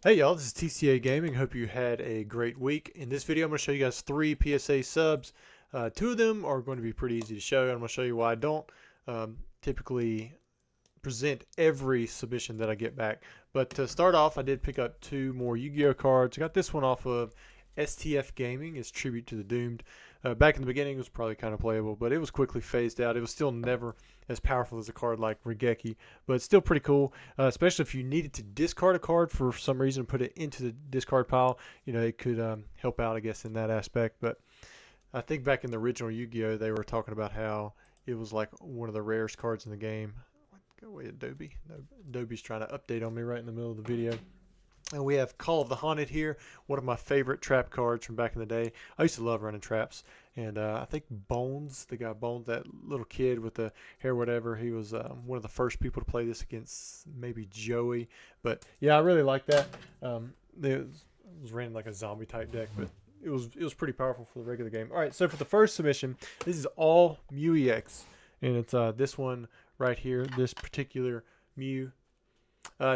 Hey y'all, this is TCA Gaming. Hope you had a great week. In this video, I'm going to show you guys 3 PSA subs. Two of them are going to be pretty easy to show. I'm going to show you why I don't typically present every submission that I get back. But to start off, I did pick up 2 more Yu-Gi-Oh cards. I got this one off of STF Gaming. It's Tribute to the Doomed. Back in the beginning, it was probably kind of playable, but it was quickly phased out. It was still never as powerful as a card like Regeki, but it's still pretty cool, especially if you needed to discard a card for some reason, put it into the discard pile. You know, it could help out, I guess, in that aspect. But I think back in the original Yu-Gi-Oh, they were talking about how it was like one of the rarest cards in the game. Go away, Adobe. No, Adobe's trying to update on me right in the middle of the video. And we have Call of the Haunted here, one of my favorite trap cards from back in the day. I used to love running traps. And I think Bones, the guy Bones, that little kid with the hair, whatever, he was one of the first people to play this against maybe Joey. But yeah, I really like that. It was ran like a zombie type deck, but it was pretty powerful for the regular game. All right, so for the first submission, this is all Mew EX, and it's this one right here, this particular Mew.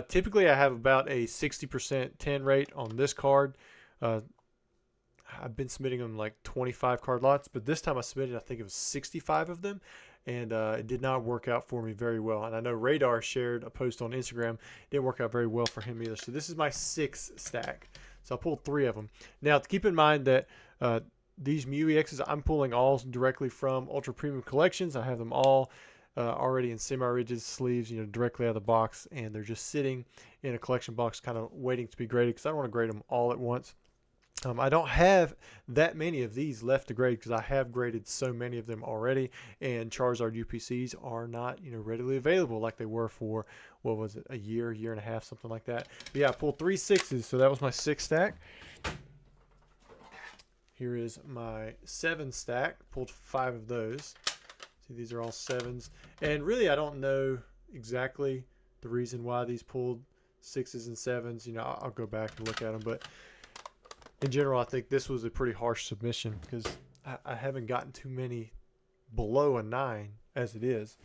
Typically, I have about a 60% 10 rate on this card. Uh, I've been submitting them like 25 card lots, but this time I submitted, I think it was 65 of them, and it did not work out for me very well. And I know Radar shared a post on Instagram. It didn't work out very well for him either. So this is my 6th stack. So I pulled 3 of them. Now, keep in mind that these Mew EXs, I'm pulling all directly from Ultra Premium Collections. I have them all already in semi-rigid sleeves, you know, directly out of the box, and they're just sitting in a collection box kind of waiting to be graded because I don't want to grade them all at once. I don't have that many of these left to grade because I have graded so many of them already, and Charizard UPCs are not, you know, readily available like they were for, what was it, a year and a half, something like that. But yeah, I pulled 3 6s, so that was my 6th stack. Here is my 7 stack. Pulled 5 of those. See, these are all 7s, and really I don't know exactly the reason why these pulled 6s and 7s. You know, I'll go back and look at them, but in general, I think this was a pretty harsh submission because I haven't gotten too many below a 9 as it is.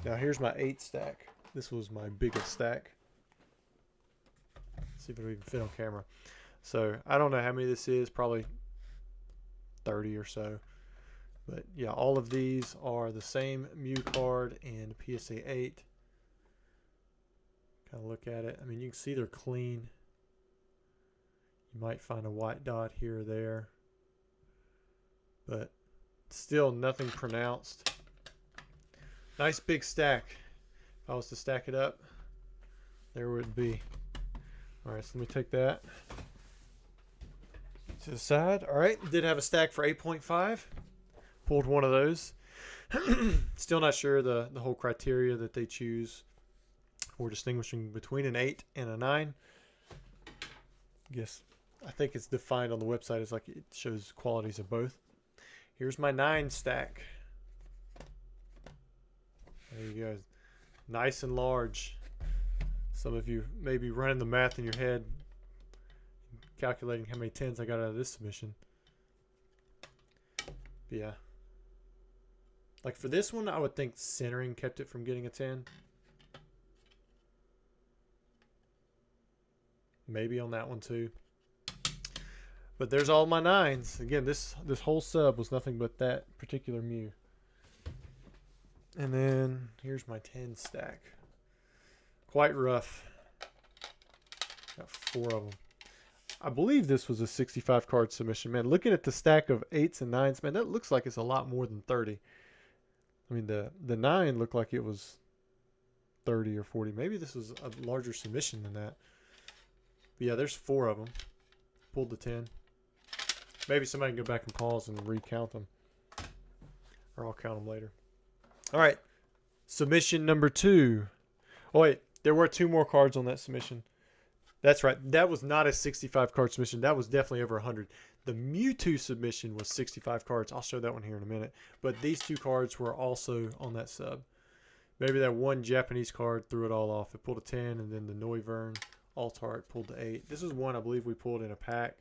Now here's my 8 stack. This was my biggest stack. Let's see if it'll even fit on camera. So I don't know how many this is, probably 30 or so. But yeah, all of these are the same Mew card in PSA 8. Kind of look at it. I mean, you can see they're clean. You might find a white dot here or there, but still nothing pronounced. Nice big stack. If I was to stack it up, there would be. All right, so let me take that to the side. All right, did have a stack for 8.5. Pulled one of those. Still not sure the whole criteria that they choose for distinguishing between an 8 and a 9. I think it's defined on the website as like it shows qualities of both. Here's my 9 stack. There you go. Nice and large. Some of you may be running the math in your head, calculating how many 10s I got out of this submission. But yeah. Like for this one, I would think centering kept it from getting a 10. Maybe on that one too. But there's all my 9s. Again, this whole sub was nothing but that particular Mew. And then here's my 10 stack. Quite rough. Got 4 of them. I believe this was a 65 card submission. Man, looking at the stack of 8s and 9s, man, that looks like it's a lot more than 30. I mean, the 9 looked like it was 30 or 40. Maybe this was a larger submission than that. But yeah, there's 4 of them. Pulled the 10. Maybe somebody can go back and pause and recount them. Or I'll count them later. All right. Submission number 2. Oh, wait. There were 2 more cards on that submission. That's right. That was not a 65 card submission. That was definitely over 100. The Mewtwo submission was 65 cards. I'll show that one here in a minute. But these 2 cards were also on that sub. Maybe that one Japanese card threw it all off. It pulled a 10, and then the Noivern Altart pulled the 8. This is one I believe we pulled in a pack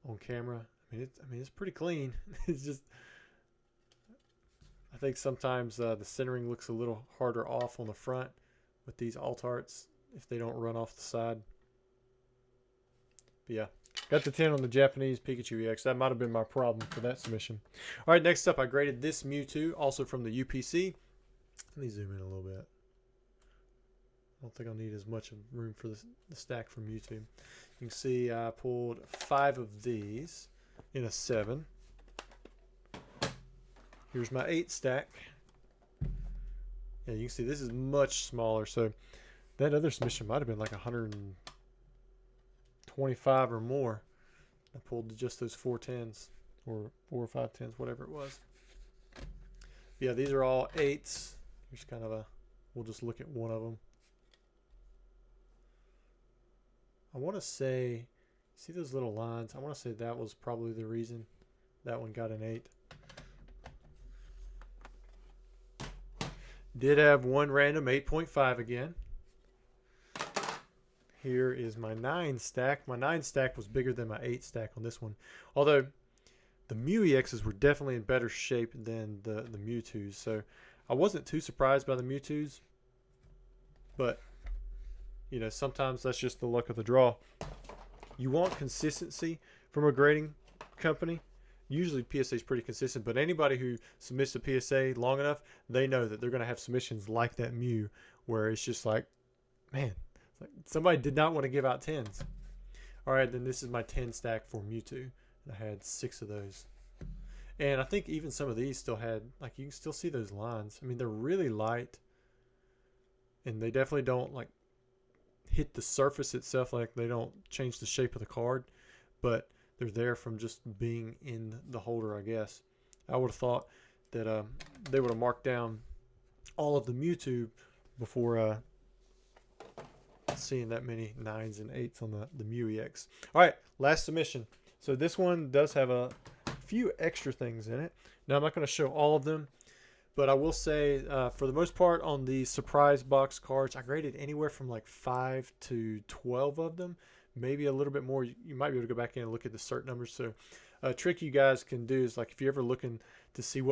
on camera. I mean, it's pretty clean. It's just, I think sometimes the centering looks a little harder off on the front with these Altarts if they don't run off the side. But yeah, got the 10 on the Japanese Pikachu EX. That might have been my problem for that submission. All right, next up, I graded this Mewtwo, also from the UPC. Let me zoom in a little bit. I don't think I'll need as much room for the stack from Mewtwo. You can see I pulled 5 of these in a 7. Here's my 8 stack. Yeah, you can see this is much smaller. So that other submission might have been like 125 or more. I pulled just those 4 10s or 4 or 5 10s, whatever it was. Yeah, these are all 8s. Here's kind of a, we'll just look at one of them. I want to say, see those little lines? I want to say that was probably the reason that one got an 8. Did have one random 8.5 again. Here is my 9 stack. My 9 stack was bigger than my 8 stack on this one. Although the Mew EXs were definitely in better shape than the Mewtwo's. So I wasn't too surprised by the Mewtwo's. But, you know, sometimes that's just the luck of the draw. You want consistency from a grading company. Usually PSA is pretty consistent, but anybody who submits a PSA long enough, they know that they're going to have submissions like that Mew, where it's just like, man, like somebody did not want to give out 10s. All right, then this is my 10 stack for Mewtwo. I had 6 of those. And I think even some of these still had, like, you can still see those lines. I mean, they're really light, and they definitely don't, like, hit the surface itself. Like, they don't change the shape of the card, but they're there from just being in the holder, I guess. I would have thought that they would have marked down all of the Mewtwo before seeing that many 9s and 8s on the Mew EX. All right, last submission. So this one does have a few extra things in it. Now, I'm not going to show all of them, but I will say for the most part on the surprise box cards, I graded anywhere from like 5 to 12 of them. Maybe a little bit more. You might be able to go back in and look at the cert numbers. So a trick you guys can do is, like, if you're ever looking to see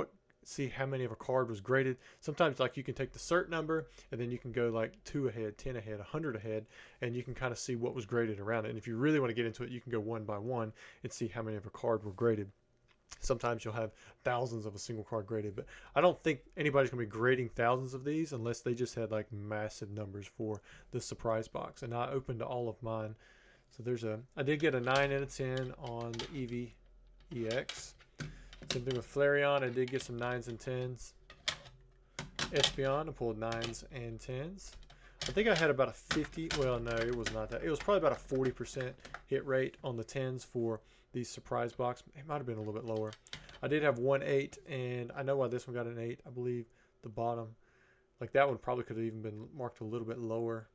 how many of a card was graded, sometimes like you can take the cert number and then you can go like 2 ahead, 10 ahead, 100 ahead, and you can kind of see what was graded around it. And if you really want to get into it, you can go one by one and see how many of a card were graded. Sometimes you'll have thousands of a single card graded, but I don't think anybody's going to be grading thousands of these unless they just had like massive numbers for the surprise box. And I opened all of mine. So I did get a 9 and a 10 on the Eevee EX. Same thing with Flareon. I did get some 9s and 10s. Espeon, I pulled 9s and 10s. I think I had about a 50, well, no, it was not that. It was probably about a 40% hit rate on the 10s for the surprise box. It might have been a little bit lower. I did have 1 8, and I know why this one got an 8. I believe the bottom, like that one probably could have even been marked a little bit lower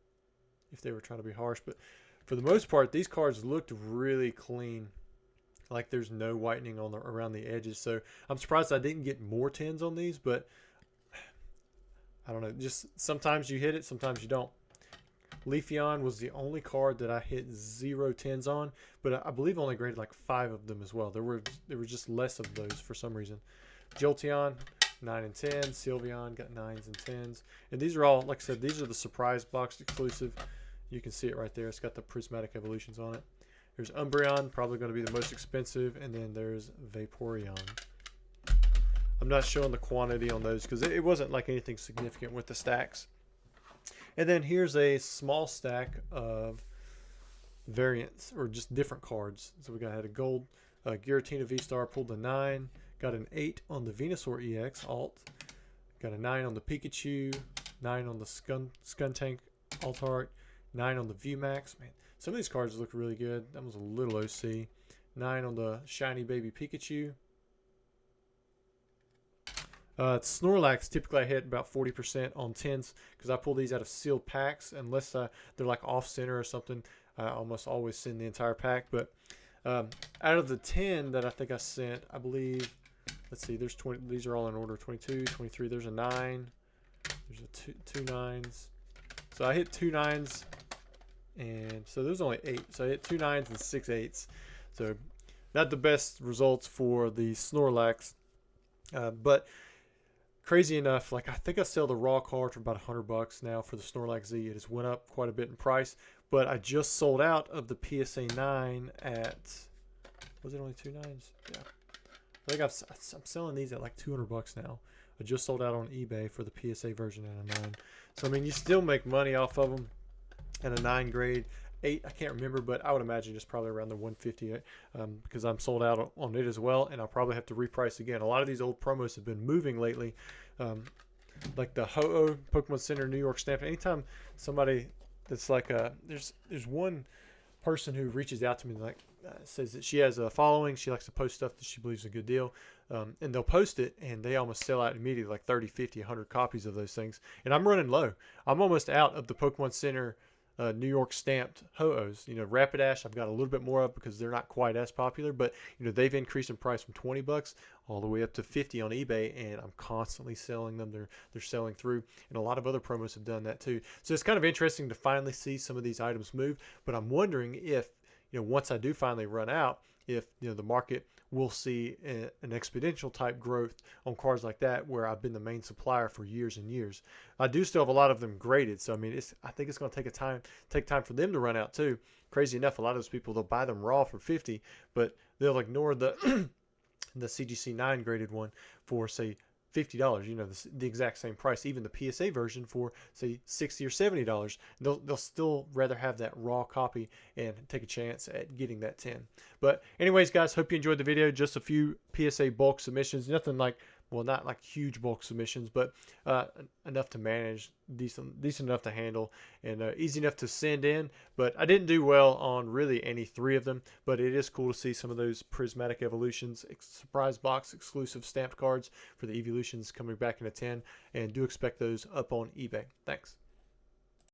if they were trying to be harsh. But for the most part, these cards looked really clean. Like there's no whitening on around the edges. So I'm surprised I didn't get more 10s on these, but I don't know. Just sometimes you hit it, sometimes you don't. Leafeon was the only card that I hit 0 10s on, but I believe only graded like 5 of them as well. There were just less of those for some reason. Jolteon, 9 and 10. Sylveon got 9s and 10s. And these are all, like I said, these are the surprise box exclusive. You can see it right there. It's got the prismatic evolutions on it. There's Umbreon, probably going to be the most expensive, and then there's Vaporeon. I'm not showing the quantity on those because it wasn't like anything significant with the stacks. And then here's a small stack of variants, or just different cards. So we had a gold Giratina V-Star, pulled a 9, got an 8 on the Venusaur EX alt, got a 9 on the Pikachu, 9 on the Skuntank alt art, 9 on the VMAX. Man, some of these cards look really good. That was a little OC. 9 on the shiny baby Pikachu. Snorlax, typically I hit about 40% on 10s because I pull these out of sealed packs. Unless they're like off center or something, I almost always send the entire pack. But out of the 10 that I think I sent, I believe, let's see, there's 20. These are all in order: 22, 23. There's a 9. There's a two 9s. So I hit 2 9s, and so there's only 8. So I hit 2 9s and 6 8s. So not the best results for the Snorlax, but crazy enough, like I think I sell the raw card for about $100 now for the Snorlax Z. It has went up quite a bit in price, but I just sold out of the PSA 9 at, was it only 2 9s? Yeah. I think I'm selling these at like $200 now. I just sold out on eBay for the PSA version at a 9. So, I mean, you still make money off of them at a 9 grade. 8, I can't remember, but I would imagine it's probably around the 150 because I'm sold out on it as well, and I'll probably have to reprice again. A lot of these old promos have been moving lately, like the Ho-Oh Pokemon Center New York stamp. Anytime somebody that's like there's one person who reaches out to me like says that she has a following, she likes to post stuff that she believes is a good deal, and they'll post it and they almost sell out immediately, like 30, 50, 100 copies of those things, and I'm running low. I'm almost out of the Pokemon Center New York stamped Ho-Ohs. You know, Rapidash I've got a little bit more of because they're not quite as popular, but you know, they've increased in price from $20 all the way up to $50 on eBay, and I'm constantly selling them. They're selling through, and a lot of other promos have done that too. So it's kind of interesting to finally see some of these items move, but I'm wondering if, you know, once I do finally run out, if, you know, the market will see an exponential type growth on cards like that, where I've been the main supplier for years and years. I do still have a lot of them graded, so I mean, I think it's going to take time for them to run out too. Crazy enough, a lot of those people, they'll buy them raw for 50, but they'll ignore the the CGC 9 graded one for, say, $50, you know, the exact same price, even the PSA version for, say, $60 or $70. They'll still rather have that raw copy and take a chance at getting that 10. But anyways, guys, hope you enjoyed the video. Just a few PSA bulk submissions, nothing like, well, not like huge bulk submissions, but enough to manage, decent enough to handle, and easy enough to send in. But I didn't do well on really any 3 of them, but it is cool to see some of those Prismatic Evolutions, surprise box exclusive stamped cards for the Evolutions coming back in a 10, and do expect those up on eBay. Thanks.